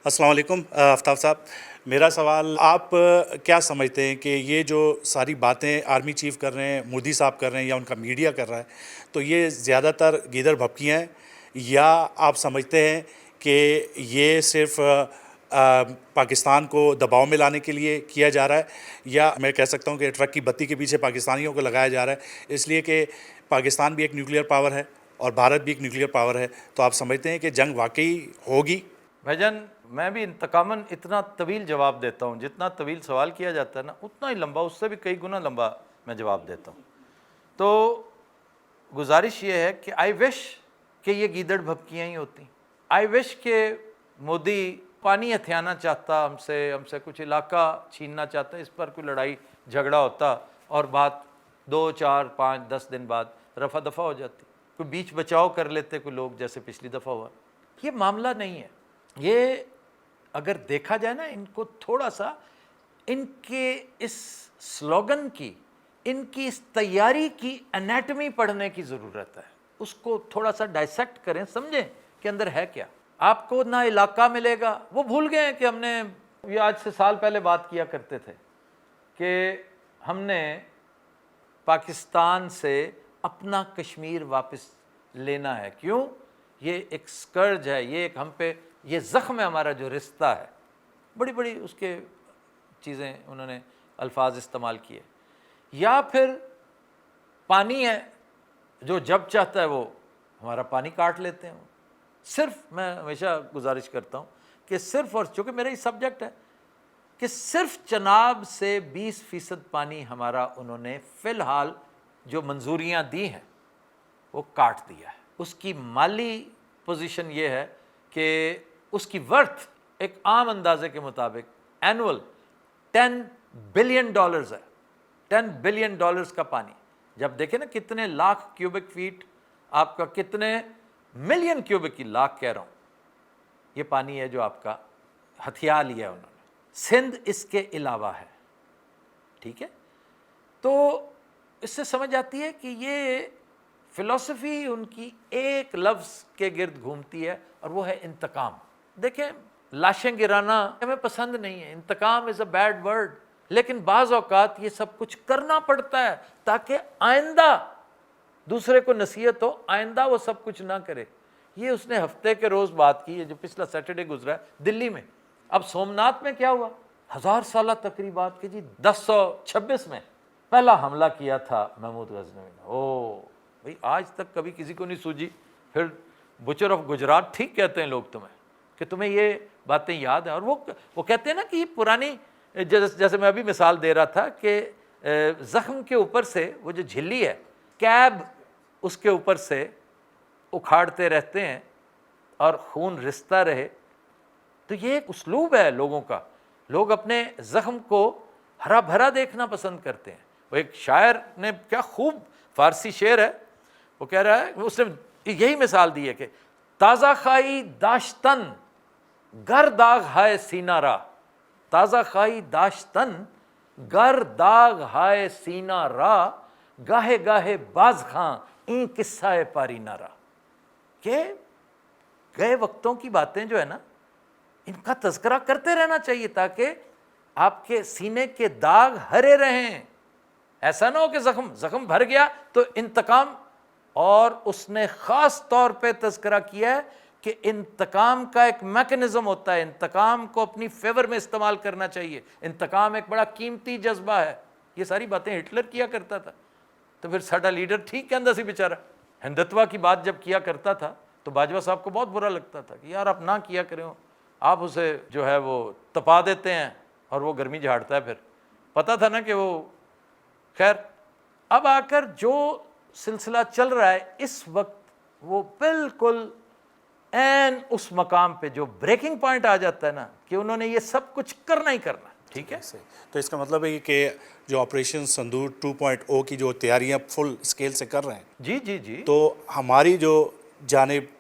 السلام علیکم آفتاب صاحب، میرا سوال آپ کیا سمجھتے ہیں کہ یہ جو ساری باتیں آرمی چیف کر رہے ہیں، مودی صاحب کر رہے ہیں یا ان کا میڈیا کر رہا ہے، تو یہ زیادہ تر گیدڑ بھپکیاں ہیں، یا آپ سمجھتے ہیں کہ یہ صرف پاکستان کو دباؤ میں لانے کے لیے کیا جا رہا ہے، یا میں کہہ سکتا ہوں کہ ٹرک کی بتی کے پیچھے پاکستانیوں کو لگایا جا رہا ہے اس لیے کہ پاکستان بھی ایک نیوکلیئر پاور ہے اور بھارت بھی ایک نیوکلیئر پاور ہے؟ تو آپ سمجھتے ہیں کہ جنگ واقعی ہوگی؟ بھائی جان، میں بھی انتقاماً اتنا طویل جواب دیتا ہوں، جتنا طویل سوال کیا جاتا ہے نا اتنا ہی لمبا، اس سے بھی کئی گنا لمبا میں جواب دیتا ہوں۔ تو گزارش یہ ہے کہ آئی وش کہ یہ گیدڑ بھپکیاں ہی ہوتی، آئی وش کہ مودی پانی ہتھیانا چاہتا، ہم سے کچھ علاقہ چھیننا چاہتا، اس پر کوئی لڑائی جھگڑا ہوتا اور بات 2 4 5 10 دن بعد رفع دفع ہو جاتی، کوئی بیچ بچاؤ کر لیتے کوئی لوگ، جیسے پچھلی دفعہ ہوا۔ یہ معاملہ نہیں ہے۔ یہ اگر دیکھا جائے نا، ان کو تھوڑا سا ان کے اس سلوگن کی، ان کی اس تیاری کی انیٹمی پڑھنے کی ضرورت ہے، اس کو تھوڑا سا ڈائسیکٹ کریں، سمجھیں کہ اندر ہے کیا۔ آپ کو نہ علاقہ ملے گا، وہ بھول گئے ہیں کہ ہم نے یہ آج سے سال پہلے بات کیا کرتے تھے کہ ہم نے پاکستان سے اپنا کشمیر واپس لینا ہے۔ کیوں؟ یہ ایک سکرج ہے، یہ ایک ہم پہ یہ زخم ہے ہمارا جو رشتہ ہے۔ بڑی بڑی اس کے چیزیں انہوں نے الفاظ استعمال کیے۔ یا پھر پانی ہے، جو جب چاہتا ہے وہ ہمارا پانی کاٹ لیتے ہیں۔ صرف میں ہمیشہ گزارش کرتا ہوں کہ صرف، اور چونکہ میرا یہ سبجیکٹ ہے، کہ صرف چناب سے 20% پانی ہمارا انہوں نے فی الحال جو منظوریاں دی ہیں وہ کاٹ دیا ہے۔ اس کی مالی پوزیشن یہ ہے کہ اس کی ورتھ ایک عام اندازے کے مطابق اینول $10 بلین ہے۔ $10 بلین کا پانی جب دیکھیں نا، کتنے لاکھ کیوبک فیٹ آپ کا، کتنے ملین کیوبک کی، لاکھ کہہ رہا ہوں، یہ پانی ہے جو آپ کا ہتھیا لیا انہوں نے۔ سندھ اس کے علاوہ ہے، ٹھیک ہے۔ تو اس سے سمجھ آتی ہے کہ یہ فلسفی ان کی ایک لفظ کے گرد گھومتی ہے، اور وہ ہے انتقام۔ دیکھیں، لاشیں گرانا ہمیں پسند نہیں ہے، انتقام از اے بیڈ ورڈ، لیکن بعض اوقات یہ سب کچھ کرنا پڑتا ہے تاکہ آئندہ دوسرے کو نصیحت ہو، آئندہ وہ سب کچھ نہ کرے۔ یہ اس نے ہفتے کے روز بات کی ہے، جو پچھلا سیٹرڈے گزرا ہے دلی میں۔ اب سومناتھ میں کیا ہوا؟ 1000 سالہ تقریبات کی جی 1026 میں پہلا حملہ کیا تھا محمود غزنوی نے۔ بھئی آج تک کبھی کسی کو نہیں سوجی۔ پھر بچر آف گجرات ٹھیک کہتے ہیں لوگ تمہیں، کہ تمہیں یہ باتیں یاد ہیں، اور وہ کہتے ہیں نا کہ یہ پرانی، جیسے میں ابھی مثال دے رہا تھا کہ زخم کے اوپر سے وہ جو جھلی ہے، کیب اس کے اوپر سے اکھاڑتے رہتے ہیں اور خون رستا رہے۔ تو یہ ایک اسلوب ہے لوگوں کا، لوگ اپنے زخم کو ہرا بھرا دیکھنا پسند کرتے ہیں۔ وہ ایک شاعر نے کیا خوب فارسی شعر ہے، وہ کہہ رہا ہے، اس نے یہی مثال دی ہے کہ تازہ خائی داشتن گر داغ ہائے سینہ را، تازہ خائی داشتن گر داغ ہائے سینہ را، گاہے گاہے باز خاں این قصہ پاری نارا۔ کہ گئے وقتوں کی باتیں جو ہے نا، ان کا تذکرہ کرتے رہنا چاہیے تاکہ آپ کے سینے کے داغ ہرے رہیں۔ ایسا نہ ہو کہ زخم بھر گیا تو انتقام۔ اور اس نے خاص طور پہ تذکرہ کیا ہے کہ انتقام کا ایک میکنزم ہوتا ہے، انتقام کو اپنی فیور میں استعمال کرنا چاہیے، انتقام ایک بڑا قیمتی جذبہ ہے۔ یہ ساری باتیں ہٹلر کیا کرتا تھا، تو پھر ساڈا لیڈر ٹھیک کہندا سی بیچارہ، ہندتوا کی بات جب کیا کرتا تھا تو باجوہ صاحب کو بہت برا لگتا تھا کہ یار آپ نہ کیا کریں، آپ اسے جو ہے وہ تپا دیتے ہیں اور وہ گرمی جھاڑتا ہے۔ پھر پتہ تھا نا کہ وہ، خیر اب آ کر جو سلسلہ چل رہا ہے اس وقت، وہ بالکل عین اس مقام پہ جو بریکنگ پوائنٹ آ جاتا ہے نا، کہ انہوں نے یہ سب کچھ کرنا ہی کرنا، ٹھیک ہے۔ تو اس کا مطلب ہے کہ جو آپریشن سندور 2.0 کی جو تیاریاں فل اسکیل سے کر رہے ہیں، جی جی جی، تو ہماری جو جانب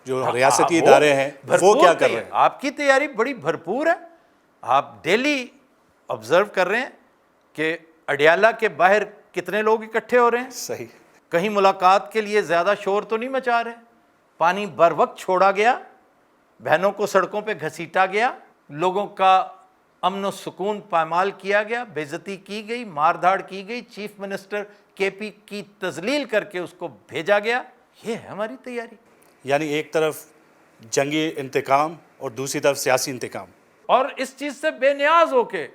جو ریاستی ادارے ہیں وہ کیا کر رہے ہیں؟ آپ کی تیاری بڑی بھرپور ہے۔ آپ ڈیلی آبزرو کر رہے ہیں کہ اڈیالہ کے باہر کتنے لوگ اکٹھے ہو رہے ہیں، صحیح، کہیں ملاقات کے لیے زیادہ شور تو نہیں مچا رہے، پانی بر وقت چھوڑا گیا، بہنوں کو سڑکوں پہ گھسیٹا گیا, لوگوں کا امن و سکون پامال کیا گیا, بے عزتی کی گئی, مار دھاڑ کی گئی, چیف منسٹر کے پی کی تذلیل کر کے اس کو بھیجا گیا. یہ ہے ہماری تیاری. یعنی ایک طرف جنگی انتقام اور دوسری طرف سیاسی انتقام. اور اس چیز سے بے نیاز ہو کے,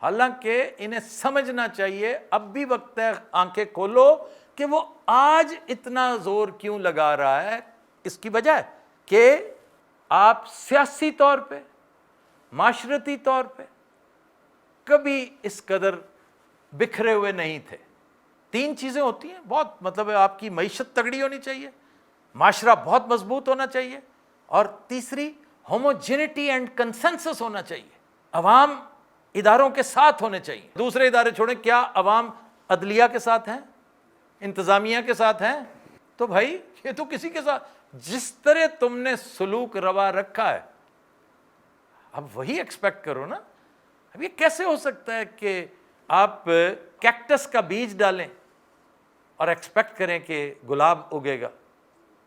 حالانکہ انہیں سمجھنا چاہیے, اب بھی وقت ہے آنکھیں کھولو کہ وہ آج اتنا زور کیوں لگا رہا ہے. اس کی وجہ ہے کہ آپ سیاسی طور پہ, معاشرتی طور پہ کبھی اس قدر بکھرے ہوئے نہیں تھے. 3 چیزیں ہوتی ہیں بہت, مطلب ہے آپ کی معیشت تگڑی ہونی چاہیے, معاشرہ بہت مضبوط ہونا چاہیے, اور تیسری ہوموجینٹی اینڈ کنسنسس ہونا چاہیے. عوام اداروں کے ساتھ ہونے چاہیے. دوسرے ادارے چھوڑیں, کیا عوام عدلیہ کے ساتھ ہیں, انتظامیہ کے ساتھ ہیں؟ تو بھائی یہ تو کسی کے ساتھ, جس طرح تم نے سلوک روا رکھا ہے اب وہی ایکسپیکٹ کرو نا. اب یہ کیسے ہو سکتا ہے کہ آپ کیکٹس کا بیج ڈالیں اور ایکسپیکٹ کریں کہ گلاب اگے گا؟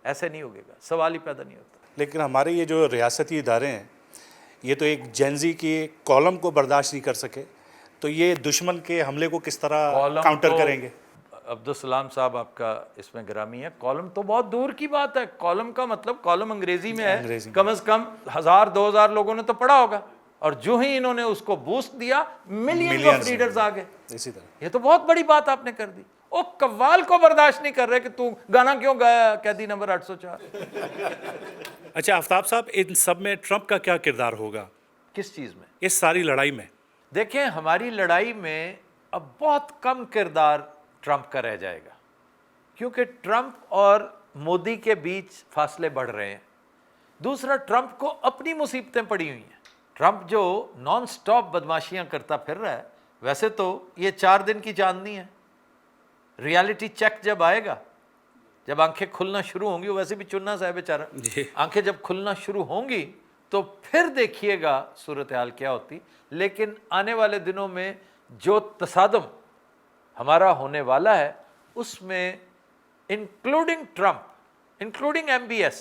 ایسے نہیں اگے گا, سوال ہی پیدا نہیں ہوتا. لیکن ہمارے یہ جو ریاستی ادارے ہیں یہ تو ایک جینزی کی کالم کو برداشت نہیں کر سکے, تو یہ دشمن کے حملے کو کس طرح کاؤنٹر کریں گے؟ عبدالسلام صاحب آپ کا اس میں گرامی ہے. کالم تو بہت دور کی بات ہے. کالم کا مطلب, کالم انگریزی میں ہے, کم از کم 1000-2000 لوگوں نے تو پڑھا ہوگا, اور جو ہی انہوں نے اس کو بوسٹ دیا ملین آف ریڈرز آ گئے. اسی طرح یہ تو بہت بڑی بات آپ نے کر دی. وہ قوال کو برداشت نہیں کر رہے کہ تو گانا کیوں گایا قیدی نمبر 804. اچھا آفتاب صاحب, ان سب میں ٹرمپ کا کیا کردار ہوگا کس چیز میں؟ اس ساری لڑائی میں؟ دیکھیں, ہماری لڑائی میں اب بہت کم کردار ٹرمپ کا رہ جائے گا, کیونکہ ٹرمپ اور مودی کے بیچ فاصلے بڑھ رہے ہیں. دوسرا, ٹرمپ کو اپنی مصیبتیں پڑی ہوئی ہیں. ٹرمپ جو نان سٹاپ بدماشیاں کرتا پھر رہا ہے, ویسے تو یہ 4 دن کی چاندنی ہے. ریالٹی چیک جب آئے گا, جب آنکھیں کھلنا شروع ہوں گی, ویسے بھی چننا صاحب بیچارہ, آنکھیں جب کھلنا شروع ہوں گی تو پھر دیکھیے گا صورتحال کیا ہوتی. لیکن آنے والے دنوں میں جو تصادم ہمارا ہونے والا ہے اس میں انکلوڈنگ ٹرمپ, انکلوڈنگ MBS,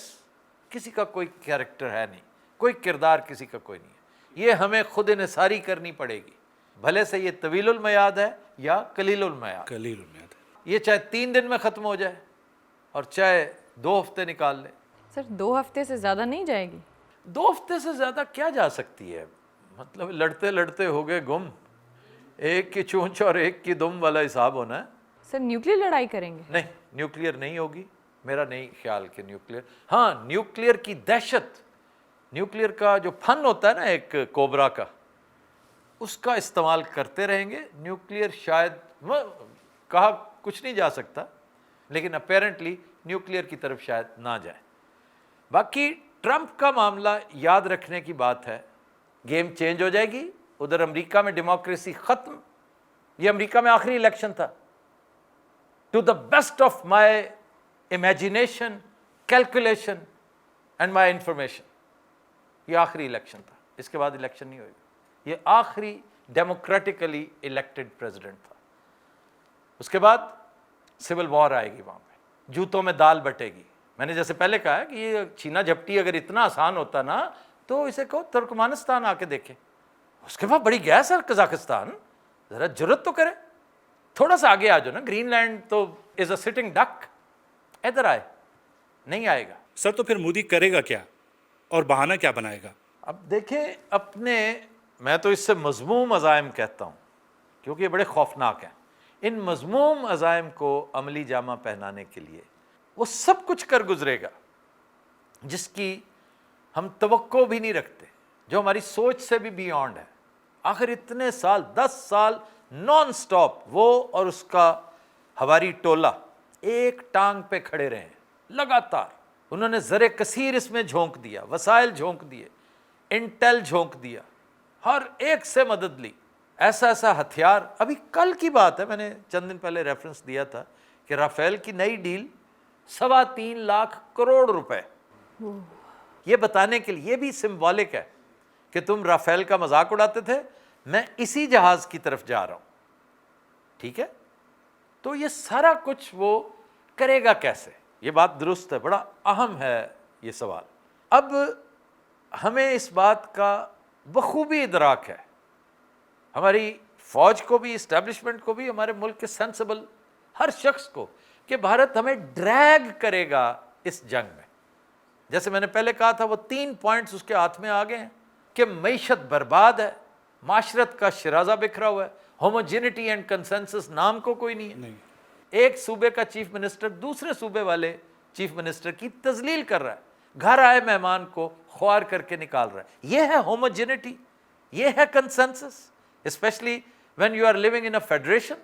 کسی کا کوئی کیریکٹر ہے نہیں, کوئی کردار کسی کا کوئی نہیں ہے. یہ ہمیں خود انحصاری کرنی پڑے گی, بھلے سے یہ طویل المیاد ہے یا قلیل المیاد. یہ چاہے 3 دن میں ختم ہو جائے اور چاہے 2 ہفتے نکال لے. سر 2 ہفتے سے زیادہ نہیں جائے گی؟ 2 ہفتے سے زیادہ کیا جا سکتی ہے؟ مطلب لڑتے لڑتے ہو گئے گم, ایک کی چونچ اور ایک کی دم والا حساب ہونا ہے. سر نیوکلیئر لڑائی کریں گے؟ نہیں, نیوکلیئر نہیں ہوگی, میرا نہیں خیال کہ نیوکلیئر. ہاں, نیوکلیئر کی دہشت, نیوکلیئر کا جو فن ہوتا ہے نا ایک کوبرا کا, اس کا استعمال کرتے رہیں گے. نیوکلیئر شاید کہا کچھ نہیں جا سکتا, لیکن اپیرنٹلی نیوکلیئر کی طرف شاید نہ جائے. باقی ٹرمپ کا معاملہ یاد رکھنے کی بات ہے, گیم چینج ہو جائے گی. ادھر امریکہ میں ڈیموکریسی ختم, یہ امریکہ میں آخری الیکشن تھا. To the best of my imagination, calculation and my information, یہ آخری الیکشن تھا. اس کے بعد الیکشن نہیں ہوئے گا. یہ آخری ڈیموکریٹیکلی الیکٹڈ پریزیڈنٹ تھا. اس کے بعد سول وار آئے گی, وہاں پہ جوتوں میں دال بٹے گی. میں نے جیسے پہلے کہا ہے کہ یہ چھینا جھپٹی اگر اتنا آسان ہوتا نا تو اسے کہو ترکمانستان آ کے دیکھے. اس کے بعد بڑی گیس ہے قزاقستان, ذرا جرت تو کرے, تھوڑا سا آگے آ جاؤ نا. گرین لینڈ تو از اے سٹنگ ڈک, ادھر آئے, نہیں آئے گا. سر تو پھر مودی کرے گا کیا اور بہانہ کیا بنائے گا؟ اب دیکھیں اپنے, میں تو اس سے مذموم عزائم کہتا ہوں کیونکہ یہ بڑے خوفناک ہیں. ان مذموم عزائم کو عملی جامہ پہنانے کے لیے وہ سب کچھ کر گزرے گا جس کی ہم توقع بھی نہیں رکھتے, جو ہماری سوچ سے بھی بیونڈ ہے. آخر اتنے سال, 10 سال نان سٹاپ وہ اور اس کا ہواری ٹولہ ایک ٹانگ پہ کھڑے رہے ہیں لگاتار. انہوں نے زر کثیر اس میں جھونک دیا, وسائل جھونک دیے, انٹیل جھونک دیا, ہر ایک سے مدد لی. ایسا ایسا ہتھیار, ابھی کل کی بات ہے, میں نے چند دن پہلے ریفرنس دیا تھا کہ رافیل کی نئی ڈیل 3.25 لاکھ کروڑ روپے. یہ بتانے کے لیے, یہ بھی سمبولک ہے کہ تم رافیل کا مذاق اڑاتے تھے, میں اسی جہاز کی طرف جا رہا ہوں. ٹھیک ہے, تو یہ سارا کچھ وہ کرے گا کیسے؟ یہ بات درست ہے, بڑا اہم ہے یہ سوال. اب ہمیں اس بات کا بخوبی ادراک ہے، ہماری فوج کو بھی، اسٹیبلشمنٹ کو بھی، ہمارے ملک کے سینسبل ہر شخص کو، کہ بھارت ہمیں ڈریگ کرے گا اس جنگ میں۔ جیسے میں نے پہلے کہا تھا، وہ 3 پوائنٹس اس کے ہاتھ میں آ گئے ہیں کہ معیشت برباد ہے، معاشرت کا شرازہ بکھرا ہوا ہے، ہوموجینٹی اینڈ کنسنسس نام کو کوئی نہیں ہے، ایک صوبے کا چیف منسٹر دوسرے صوبے والے چیف منسٹر کی تذلیل کر رہا ہے، گھر آئے مہمان کو خوار کر کے نکال رہا ہے۔ یہ ہے ہوموجینٹی، یہ ہے consensus, especially when you are living in a federation.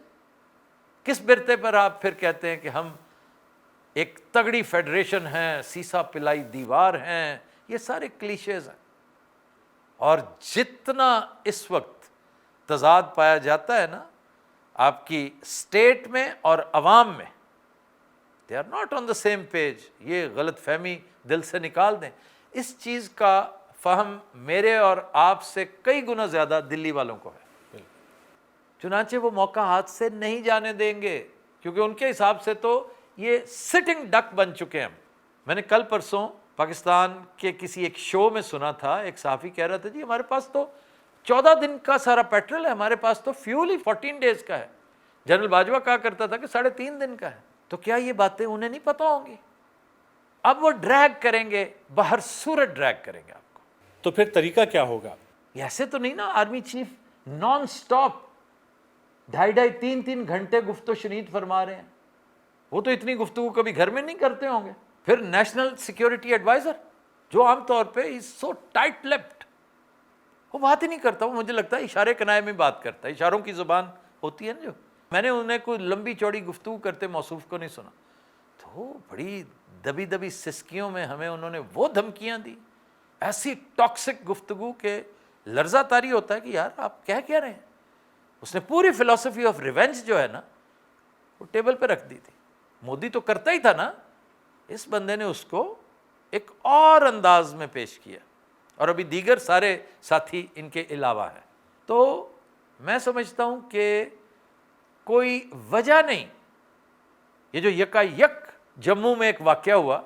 کس برتے پر آپ پھر کہتے ہیں کہ ہم ایک تگڑی فیڈریشن ہیں، سیسا پلائی دیوار ہیں؟ یہ سارے کلیشیز ہیں۔ اور جتنا اس وقت تضاد پایا جاتا ہے نا آپ کی اسٹیٹ میں اور عوام میں، they are not on the same page, یہ غلط فہمی دل سے نکال دیں۔ اس چیز کا فہم میرے اور آپ سے کئی گنا زیادہ دلی والوں کو ہے، چنانچہ وہ موقع ہاتھ سے نہیں جانے دیں گے، کیونکہ ان کے حساب سے تو یہ سٹنگ ڈک بن چکے ہیں۔ میں نے کل پرسوں پاکستان کے کسی ایک شو میں سنا تھا، ایک صحافی کہہ رہا تھا جی ہمارے پاس تو 14 دن کا سارا پیٹرول ہے، ہمارے پاس تو فیول ہی 14 ڈیز کا ہے۔ جنرل باجوہ کہا کرتا تھا کہ 3.5 دن کا ہے۔ تو کیا یہ باتیں انہیں نہیں پتہ ہوں گی؟ اب وہ ڈریگ کریں گے، بہر صورت ڈریگ کریں گے آپ کو۔ تو پھر طریقہ کیا ہوگا؟ ایسے تو نہیں نا آرمی چیف نان سٹاپ 2.5-3 گھنٹے گفتگو شنید فرما رہے ہیں۔ وہ تو اتنی گفتگو کبھی گھر میں نہیں کرتے ہوں گے۔ پھر نیشنل سیکیورٹی ایڈوائزر جو عام طور پہ از سو ٹائٹ لپڈ، وہ بات ہی نہیں کرتا، وہ مجھے لگتا ہے اشارے کنائے میں بات کرتا ہے، اشاروں کی زبان ہوتی ہے نا جو۔ میں نے انہیں کوئی لمبی چوڑی گفتگو کرتے موصوف کو نہیں سنا، تو بڑی دبی دبی سسکیوں میں ہمیں انہوں نے وہ دھمکیاں دی، ایسی ٹاکسک گفتگو کہ لرزہ طاری ہوتا ہے کہ یار آپ کہہ رہے ہیں۔ اس نے پوری فلسفی آف ریونج جو ہے نا وہ ٹیبل پہ رکھ دی تھی۔ مودی تو کرتا ہی تھا نا، اس بندے نے اس کو ایک اور انداز میں پیش کیا، اور ابھی دیگر سارے ساتھی ان کے علاوہ ہیں۔ تو میں سمجھتا ہوں کہ کوئی وجہ نہیں، یہ جو یکا یک جموں میں ایک واقعہ ہوا،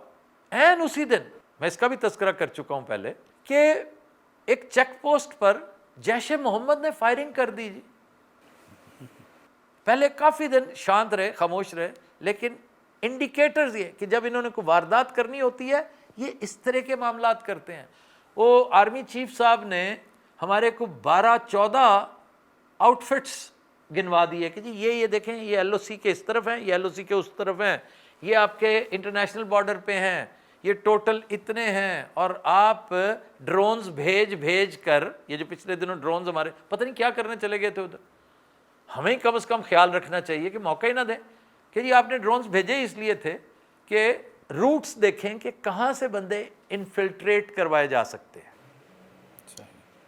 عین اسی دن میں اس کا بھی تذکرہ کر چکا ہوں پہلے، کہ ایک چیک پوسٹ پر جیش محمد نے فائرنگ کر دی جی۔ پہلے کافی دن شانت رہے، خاموش رہے، لیکن انڈیکیٹرز یہ کہ جب انہوں نے کوئی واردات کرنی ہوتی ہے یہ اس طرح کے معاملات کرتے ہیں۔ وہ آرمی چیف صاحب نے ہمارے کو 12-14 آؤٹ فٹس گنوا دیے کہ جی یہ دیکھیں، یہ ایل او سی کے اس طرف ہیں، یہ ایل او سی کے اس طرف ہیں، یہ آپ کے انٹرنیشنل بارڈر پہ ہیں، یہ ٹوٹل اتنے ہیں، اور آپ ڈرونز بھیج کر، یہ جو پچھلے دنوں ڈرونز ہمارے پتہ نہیں کیا کرنے چلے گئے تھے ادھر، ہمیں کم از کم خیال رکھنا چاہیے کہ موقع ہی نہ دیں کہ جی آپ نے ڈرونز بھیجے اس لیے تھے کہ روٹس دیکھیں کہ کہاں سے بندے انفلٹریٹ کروائے جا سکتے ہیں۔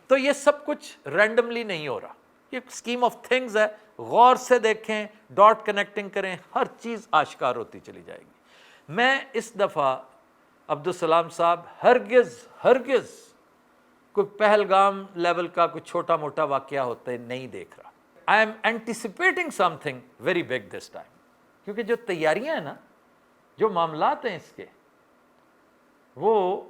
تو یہ سب کچھ رینڈملی نہیں ہو رہا، یہ اسکیم آف تھنگز ہے، غور سے دیکھیں، ڈاٹ کنیکٹنگ کریں، ہر چیز آشکار ہوتی چلی جائے گی۔ میں اس دفعہ عبدالسلام صاحب ہرگز کوئی پہلگام لیول کا کوئی چھوٹا موٹا واقعہ ہوتے نہیں دیکھ رہا۔ I am anticipating some thing very big this time, کیونکہ جو تیاریاں ہیں نا، جو معاملات ہیں اس کے، وہ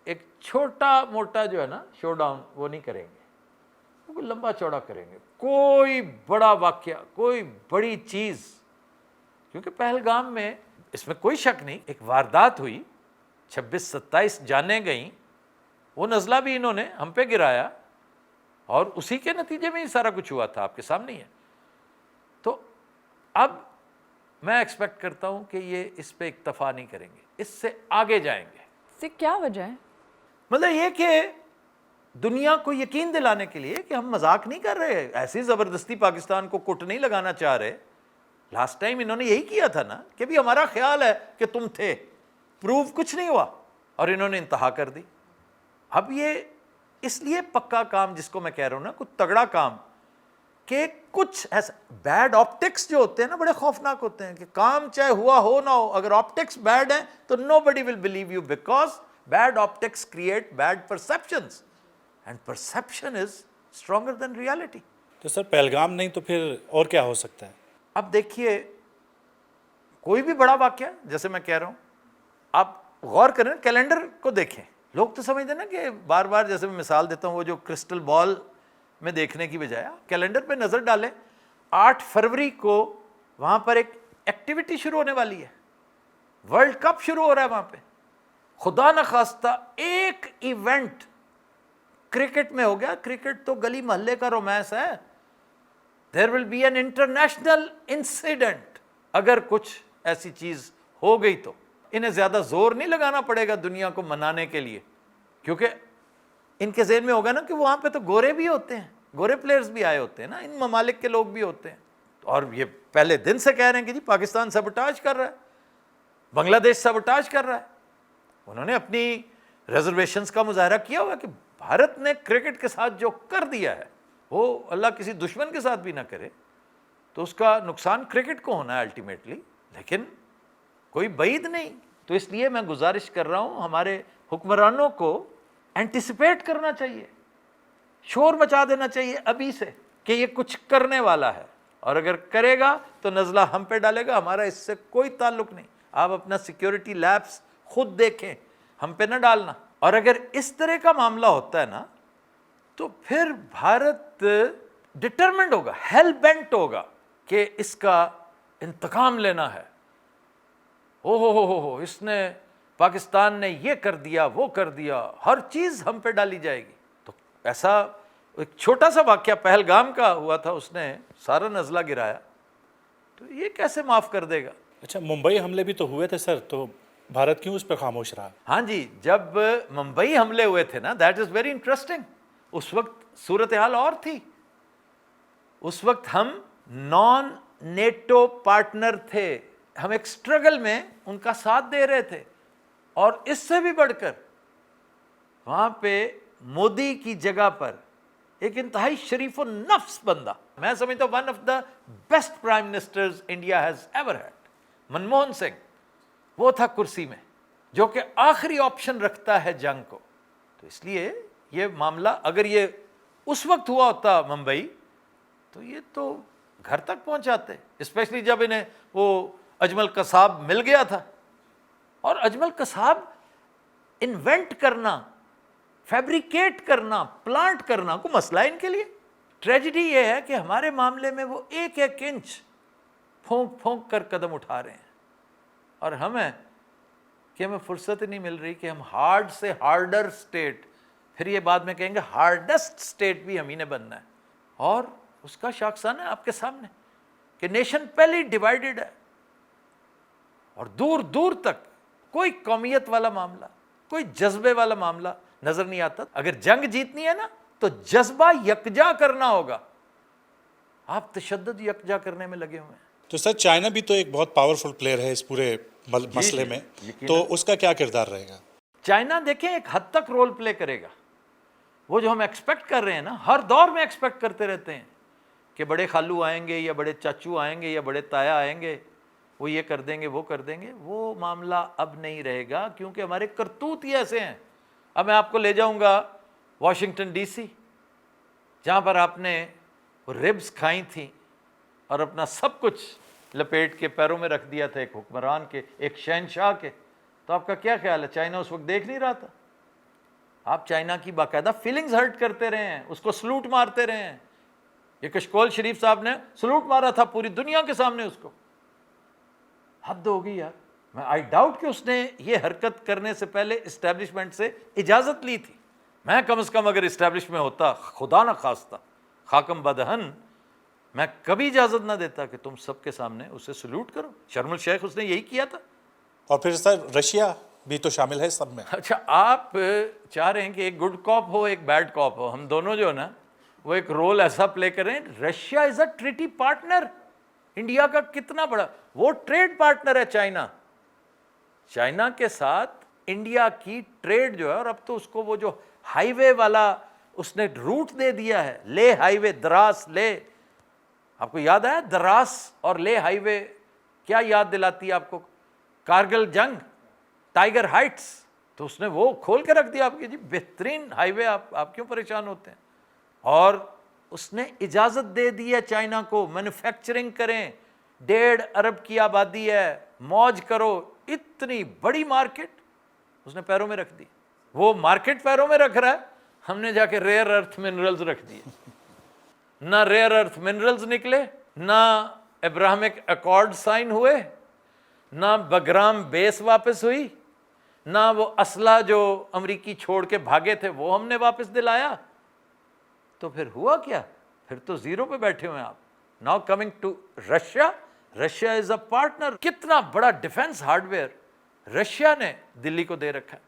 ایک چھوٹا موٹا جو ہے نا شو ڈاؤن وہ نہیں کریں گے، وہ لمبا چوڑا کریں گے، کوئی بڑا واقعہ، کوئی بڑی چیز۔ کیونکہ پہلگام میں اس میں کوئی شک نہیں، ایک واردات ہوئی، 26-27 جانیں گئیں، وہ نزلہ بھی انہوں نے ہم پہ گرایا، اور اسی کے نتیجے میں ہی سارا کچھ ہوا تھا، آپ کے سامنے ہی ہے۔ تو اب میں ایکسپیکٹ کرتا ہوں کہ یہ اس پہ اکتفا نہیں کریں گے، اس سے آگے جائیں گے۔ اس سے کیا وجہ ہے؟ مطلب یہ کہ دنیا کو یقین دلانے کے لیے کہ ہم مذاق نہیں کر رہے، ایسی زبردستی پاکستان کو کٹ نہیں لگانا چاہ رہے۔ لاسٹ ٹائم انہوں نے یہی کیا تھا نا کہ بھی ہمارا خیال ہے کہ تم تھے، پروف کچھ نہیں ہوا، اور انہوں نے انتہا کر دی۔ اب یہ اس لیے پکا کام جس کو میں کہہ رہا ہوں نا، کوئی تگڑا کام، کہ کچھ ایسا بیڈ آپٹکس جو ہوتے ہیں نا بڑے خوفناک ہوتے ہیں، کہ کام چاہے ہوا ہو نہ ہو، اگر آپٹکس بیڈ ہیں تو nobody will believe you because bad optics create bad perceptions and perception is stronger than reality۔ تو سر پہلگام نہیں تو پھر اور کیا ہو سکتا ہے؟ اب دیکھیے کوئی بھی بڑا واقعہ جیسے میں کہہ رہا ہوں، آپ غور کریں کیلنڈر کو دیکھیں، لوگ تو سمجھتے ہیں نا کہ بار بار، جیسے میں مثال دیتا ہوں، وہ جو کرسٹل بال میں دیکھنے کی بجائے کیلنڈر پہ نظر ڈالیں، 8 فروری کو وہاں پر ایک ایکٹیویٹی شروع ہونے والی ہے، ورلڈ کپ شروع ہو رہا ہے وہاں پہ. خدا نخواستہ ایک ایونٹ کرکٹ میں ہو گیا، کرکٹ تو گلی محلے کا رومانس ہے، there will be an international incident. اگر کچھ ایسی چیز ہو گئی تو انہیں زیادہ زور نہیں لگانا پڑے گا دنیا کو منانے کے لیے، کیونکہ ان کے ذہن میں ہوگا نا کہ وہاں پہ تو گورے بھی ہوتے ہیں، گورے پلیئرز بھی آئے ہوتے ہیں نا، ان ممالک کے لوگ بھی ہوتے ہیں. اور یہ پہلے دن سے کہہ رہے ہیں کہ جی پاکستان سبوٹاج کر رہا ہے، بنگلہ دیش سبوٹاج کر رہا ہے. انہوں نے اپنی ریزرویشنز کا مظاہرہ کیا ہوا کہ بھارت نے کرکٹ کے ساتھ جو کر دیا ہے وہ اللہ کسی دشمن کے ساتھ بھی نہ کرے، تو اس کا نقصان کرکٹ کو ہونا ہے الٹیمیٹلی، لیکن کوئی بعید نہیں. تو اس لیے میں گزارش کر رہا ہوں ہمارے حکمرانوں کو اینٹیسپیٹ کرنا چاہیے، شور مچا دینا چاہیے ابھی سے کہ یہ کچھ کرنے والا ہے، اور اگر کرے گا تو نزلہ ہم پہ ڈالے گا، ہمارا اس سے کوئی تعلق نہیں. آپ اپنا سیکیورٹی لیبس خود دیکھیں، ہم پہ نہ ڈالنا. اور اگر اس طرح کا معاملہ ہوتا ہے نا تو پھر بھارت ڈٹرمنڈ ہوگا، ہیل بینٹ ہوگا کہ اس کا انتقام لینا ہے. ہو اس نے، پاکستان نے یہ کر دیا وہ کر دیا، ہر چیز ہم پہ ڈالی جائے گی. تو ایسا ایک چھوٹا سا واقعہ پہلگام کا ہوا تھا، اس نے سارا نزلہ گرایا، تو یہ کیسے معاف کر دے گا؟ اچھا، ممبئی حملے بھی تو ہوئے تھے سر، تو بھارت کیوں اس پہ خاموش رہا؟ ہاں جی، جب ممبئی حملے ہوئے تھے نا، دیٹ از ویری انٹرسٹنگ. اس وقت صورتحال اور تھی. اس وقت ہم نان نیٹو پارٹنر تھے، ہم ایک اسٹرگل میں ان کا ساتھ دے رہے تھے. اور اس سے بھی بڑھ کر وہاں پہ مودی کی جگہ پر ایک انتہائی شریف و نفس بندہ، میں سمجھتا ہوں one of the best prime ministers India has ever head, Manmohan Singh, وہ تھا کرسی میں، جو کہ آخری آپشن رکھتا ہے جنگ کو. تو اس لیے یہ معاملہ اگر یہ اس وقت ہوا ہوتا ممبئی تو یہ تو گھر تک پہنچاتے، اسپیشلی جب انہیں وہ اجمل قصاب مل گیا تھا. اور اجمل قصاب انوینٹ کرنا، فیبریکیٹ کرنا، پلانٹ کرنا کوئی مسئلہ ہے ان کے لیے. ٹریجڈی یہ ہے کہ ہمارے معاملے میں وہ ایک ایک انچ پھونک پھونک کر قدم اٹھا رہے ہیں، اور ہمیں کہ ہمیں فرصت نہیں مل رہی کہ ہم ہارڈ سے ہارڈر اسٹیٹ، پھر یہ بعد میں کہیں گے ہارڈسٹ اسٹیٹ بھی ہم ہی نے بننا ہے. اور اس کا شاخسانہ ہے آپ کے سامنے کہ نیشن پہلے ڈیوائیڈڈ ہے، اور دور دور تک کوئی قومیت والا معاملہ، کوئی جذبے والا معاملہ نظر نہیں آتا. اگر جنگ جیتنی ہے نا تو جذبہ یکجا کرنا ہوگا. آپ تشدد یکجا کرنے میں لگے ہوئے ہیں. تو سر چائنا بھی تو ایک بہت پاورفل پلیئر ہے اس پورے مسئلے میں، تو اس کا کیا کردار رہے گا؟ چائنا دیکھیں ایک حد تک رول پلے کرے گا. وہ جو ہم ایکسپیکٹ کر رہے ہیں نا، ہر دور میں ایکسپیکٹ کرتے رہتے ہیں کہ بڑے خالو آئیں گے یا بڑے چاچو آئیں گے یا بڑے تایا آئیں گے، وہ یہ کر دیں گے وہ کر دیں گے. وہ معاملہ اب نہیں رہے گا، کیونکہ ہمارے کرتوت ہی ایسے ہیں. اب میں آپ کو لے جاؤں گا واشنگٹن ڈی سی، جہاں پر آپ نے ربز کھائی تھیں اور اپنا سب کچھ لپیٹ کے پیروں میں رکھ دیا تھا ایک حکمران کے، ایک شہنشاہ کے. تو آپ کا کیا خیال ہے؟ چائنا اس وقت دیکھ نہیں رہا تھا؟ آپ چائنا کی باقاعدہ فیلنگز ہرٹ کرتے رہے ہیں، اس کو سلوٹ مارتے رہے ہیں. یہ کشکول شریف صاحب نے سلوٹ مارا تھا پوری دنیا کے سامنے اس کو. حد ہو گئی یار. میں آئی ڈاؤٹ کہ اس نے یہ حرکت کرنے سے پہلے اسٹیبلشمنٹ سے اجازت لی تھی. میں کم از کم اگر اسٹیبلش میں ہوتا، خدا نہ خواستہ خاکم بدہن، میں کبھی اجازت نہ دیتا کہ تم سب کے سامنے اسے سلوٹ کرو. شرم الشیخ اس نے یہی کیا تھا. اور پھر سر رشیا بھی تو شامل ہے سب میں. اچھا، آپ چاہ رہے ہیں کہ ایک گڈ کاپ ہو ایک بیڈ کاپ ہو، ہم دونوں جو ہے نا وہ ایک رول ایسا پلے کریں. Russia is a treaty partner, India کا کتنا بڑا وہ ٹریڈ پارٹنر ہے چائنا. چائنا کے ساتھ انڈیا کی ٹریڈ جو ہے، اور اب تو اس کو وہ جو ہائی وے والا اس نے روٹ دے دیا ہے، لے ہائی وے، دراس لے. آپ کو یاد آیا دراس اور لے ہائی وے کیا یاد دلاتی ہے آپ کو؟ کارگل جنگ، ٹائیگر ہائٹس. تو اس نے وہ کھول کے رکھ دیا آپ کی، جی بہترین ہائی وے، آپ کیوں پریشان ہوتے ہیں؟ اور اس نے اجازت دے دی ہے چائنا کو مینوفیکچرنگ کریں. 1.5 ارب کی آبادی ہے، موج کرو. اتنی بڑی مارکیٹ اس نے پیروں میں رکھ دی. وہ مارکیٹ پیروں میں رکھ رہا ہے, ہم نے جا کے ریئر ارتھ منرلز رکھ دیے. نہ ریئر ارتھ منرلز نکلے, نہ ابراہمک ایکارڈ سائن ہوئے, نہ بگرام بیس واپس ہوئی, نہ وہ اسلحہ جو امریکی چھوڑ کے بھاگے تھے وہ ہم نے واپس دلایا. تو پھر ہوا کیا؟ پھر تو زیرو پہ بیٹھے ہوئے ہیں آپ. Now coming to Russia, Russia is a partner. کتنا بڑا ڈیفنس ہارڈ ویئر رشیا نے دلی کو دے رکھا ہے.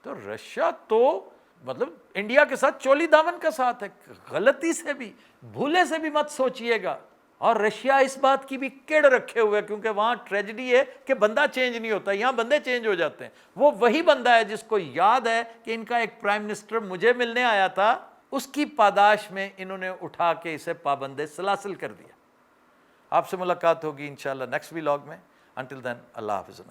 تو رشیا تو مطلب انڈیا کے ساتھ چولی دامن کا ساتھ ہے. غلطی سے بھی, بھولے سے بھی مت سوچئے گا. اور رشیا اس بات کی بھی کڑ رکھے ہوئے, کیونکہ وہاں ٹریجڈی ہے کہ بندہ چینج نہیں ہوتا, یہاں بندے چینج ہو جاتے ہیں. وہ وہی بندہ ہے جس کو یاد ہے کہ ان کا ایک پرائم منسٹر مجھے ملنے آیا تھا, اس کی پاداش میں انہوں نے اٹھا کے اسے پابند سلاسل کر دیا. آپ سے ملاقات ہوگی انشاءاللہ نیکسٹ ولاگ میں. انٹل دین اللہ حافظ.